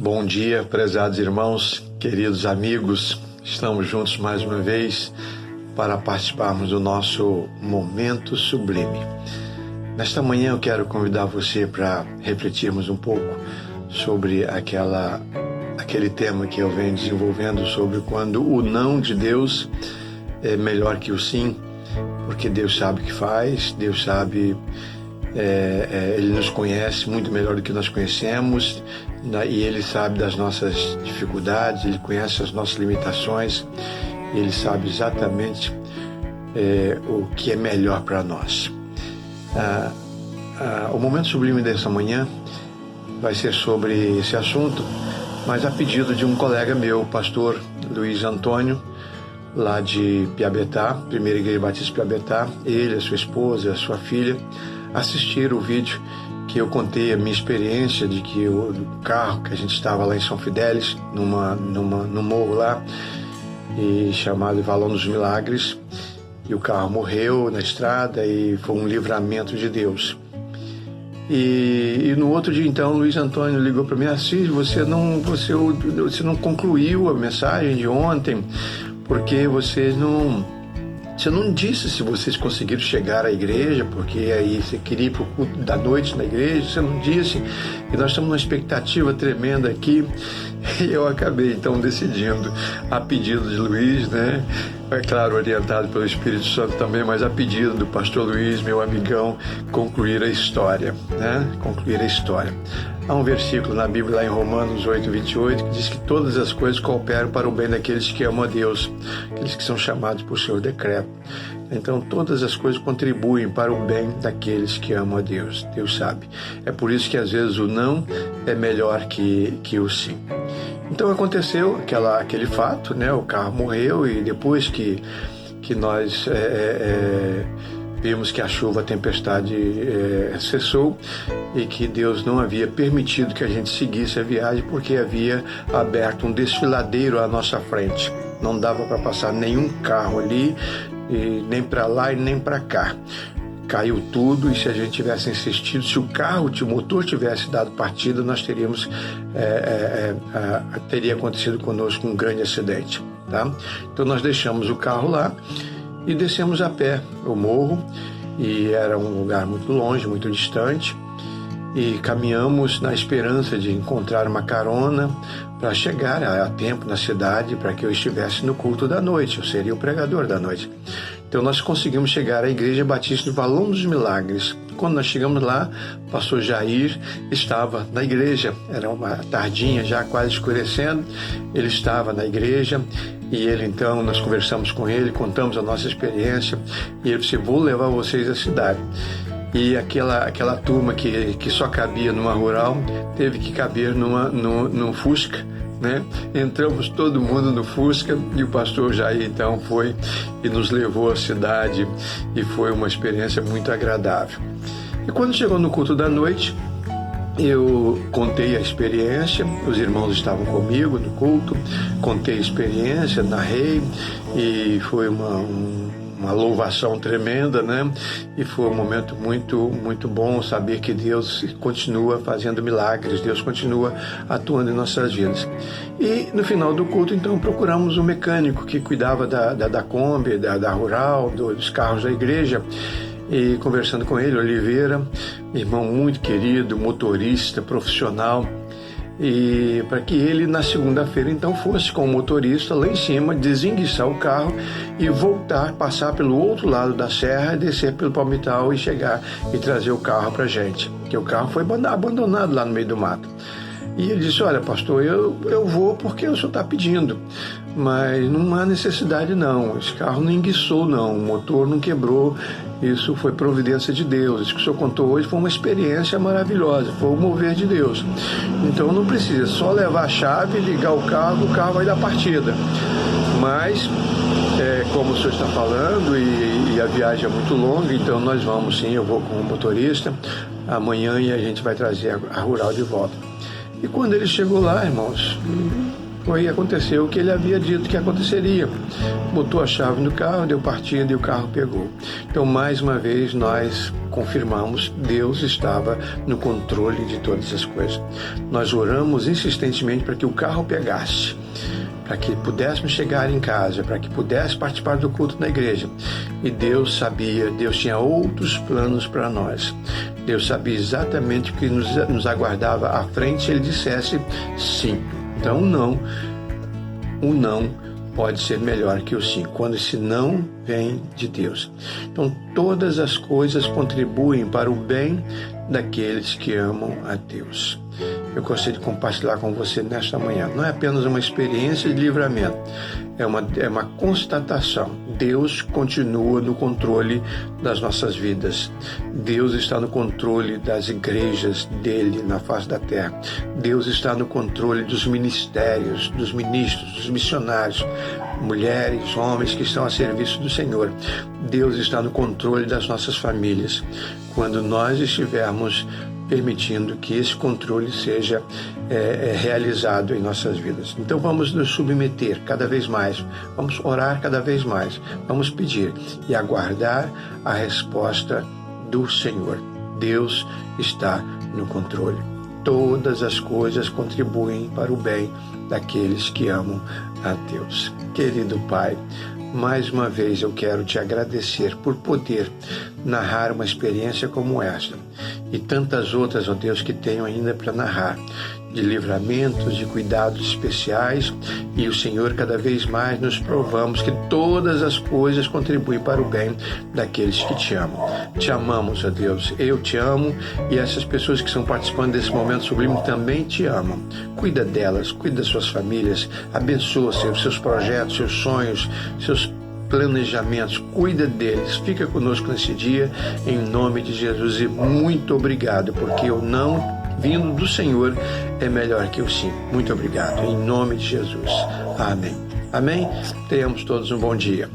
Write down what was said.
Bom dia, prezados irmãos, queridos amigos. Estamos juntos mais uma vez para participarmos do nosso Momento Sublime. Nesta manhã eu quero convidar você para refletirmos um pouco sobre aquele tema que eu venho desenvolvendo sobre quando o não de Deus é melhor que o sim, porque Deus sabe o que faz, Deus sabe, Ele nos conhece muito melhor do que nós conhecemos, e Ele sabe das nossas dificuldades, Ele conhece as nossas limitações, Ele sabe exatamente o que é melhor para nós. O Momento Sublime dessa manhã vai ser sobre esse assunto, mas a pedido de um colega meu, o pastor Luiz Antônio, lá de Piabetá, Primeira Igreja Batista Piabetá. Ele, a sua esposa, a sua filha assistiram o vídeo que eu contei a minha experiência de que o carro que a gente estava lá em São Fidélis, num morro lá, chamado Valão dos Milagres, e o carro morreu na estrada e foi um livramento de Deus. E no outro dia, então, Luiz Antônio ligou para mim: Assis, você não concluiu a mensagem de ontem, porque você não disse se vocês conseguiram chegar à igreja, porque aí você queria ir para o culto da noite na igreja, você não disse, e nós estamos numa expectativa tremenda aqui. E eu acabei então decidindo, a pedido de Luiz, né? É claro, orientado pelo Espírito Santo também, mas a pedido do pastor Luiz, meu amigão, concluir a história, né? Concluir a história. Há um versículo na Bíblia, lá em Romanos 8:28, que diz que todas as coisas cooperam para o bem daqueles que amam a Deus, aqueles que são chamados por seu decreto. Então, todas as coisas contribuem para o bem daqueles que amam a Deus. Deus sabe. É por isso que, às vezes, o não é melhor que o sim. Então, aconteceu aquele fato, né? O carro morreu, e depois que nós vimos que a chuva, a tempestade cessou, e que Deus não havia permitido que a gente seguisse a viagem, porque havia aberto um desfiladeiro à nossa frente. Não dava para passar nenhum carro ali, e nem para lá e nem para cá. Caiu tudo, e se a gente tivesse insistido, se o motor tivesse dado partida, nós teria acontecido conosco um grande acidente, tá? Então nós deixamos o carro lá e descemos a pé o morro, e era um lugar muito longe, muito distante, e caminhamos na esperança de encontrar uma carona para chegar a tempo na cidade, para que eu estivesse no culto da noite, eu seria o pregador da noite. Então nós conseguimos chegar à Igreja Batista do Valão dos Milagres. Quando nós chegamos lá, o pastor Jair estava na igreja, era uma tardinha, já quase escurecendo, ele estava na igreja, e ele então, nós conversamos com ele, contamos a nossa experiência, e ele disse: vou levar vocês à cidade. E aquela turma que só cabia numa rural, teve que caber num Fusca, né? Entramos todo mundo no Fusca, e o pastor Jair então foi e nos levou à cidade, e foi uma experiência muito agradável. E quando chegou no culto da noite, eu contei a experiência, os irmãos estavam comigo no culto, contei a experiência, narrei, e foi uma louvação tremenda, né? E foi um momento muito, muito bom saber que Deus continua fazendo milagres, Deus continua atuando em nossas vidas. E no final do culto, então, procuramos um mecânico que cuidava da Kombi, da Rural, dos carros da igreja, e conversando com ele, Oliveira, irmão muito querido, motorista, profissional, e para que ele na segunda-feira então fosse com o motorista lá em cima, desenguiçar o carro e voltar, passar pelo outro lado da serra, descer pelo Palmital e chegar e trazer o carro para a gente, porque o carro foi abandonado lá no meio do mato. E ele disse: olha, pastor, eu vou porque o senhor está pedindo, mas não há necessidade não, esse carro não enguiçou não, o motor não quebrou, isso foi providência de Deus, isso que o senhor contou hoje foi uma experiência maravilhosa, foi o mover de Deus, então não precisa, só levar a chave, ligar o carro vai dar partida. Mas, como o senhor está falando, e a viagem é muito longa, então nós vamos sim, eu vou com o motorista amanhã, e a gente vai trazer a Rural de volta. E quando ele chegou lá, irmãos, Aconteceu o que ele havia dito que aconteceria. Botou a chave no carro, deu partida e o carro pegou. Então, mais uma vez, nós confirmamos, Deus estava no controle de todas as coisas. Nós oramos insistentemente para que o carro pegasse, para que pudéssemos chegar em casa, para que pudesse participar do culto na igreja. E Deus sabia, Deus tinha outros planos para nós. Deus sabia exatamente o que nos aguardava à frente se Ele dissesse sim. Então, o não pode ser melhor que o sim, quando esse não vem de Deus. Então, todas as coisas contribuem para o bem daqueles que amam a Deus. Eu gostaria de compartilhar com você nesta manhã. Não é apenas uma experiência de livramento, é uma constatação. Deus continua no controle das nossas vidas. Deus está no controle das igrejas dele na face da terra. Deus está no controle dos ministérios, dos ministros, dos missionários, mulheres, homens que estão a serviço do Senhor. Deus está no controle das nossas famílias. Quando nós estivermos permitindo que esse controle seja realizado em nossas vidas. Então vamos nos submeter cada vez mais, vamos orar cada vez mais, vamos pedir e aguardar a resposta do Senhor. Deus está no controle. Todas as coisas contribuem para o bem daqueles que amam a Deus. Querido Pai, mais uma vez eu quero te agradecer por poder narrar uma experiência como esta e tantas outras, ó Deus, que tenho ainda para narrar, de livramentos, de cuidados especiais, e o Senhor cada vez mais nos provamos que todas as coisas contribuem para o bem daqueles que te amam. Te amamos, ó Deus, eu te amo e essas pessoas que estão participando desse momento sublime também te amam. Cuida delas, cuida das suas famílias, abençoa seus projetos, seus sonhos, seus planejamentos, cuida deles, fica conosco nesse dia, em nome de Jesus, e muito obrigado, porque o não vindo do Senhor é melhor que o sim. Muito obrigado, em nome de Jesus. Amém. Amém? Tenhamos todos um bom dia.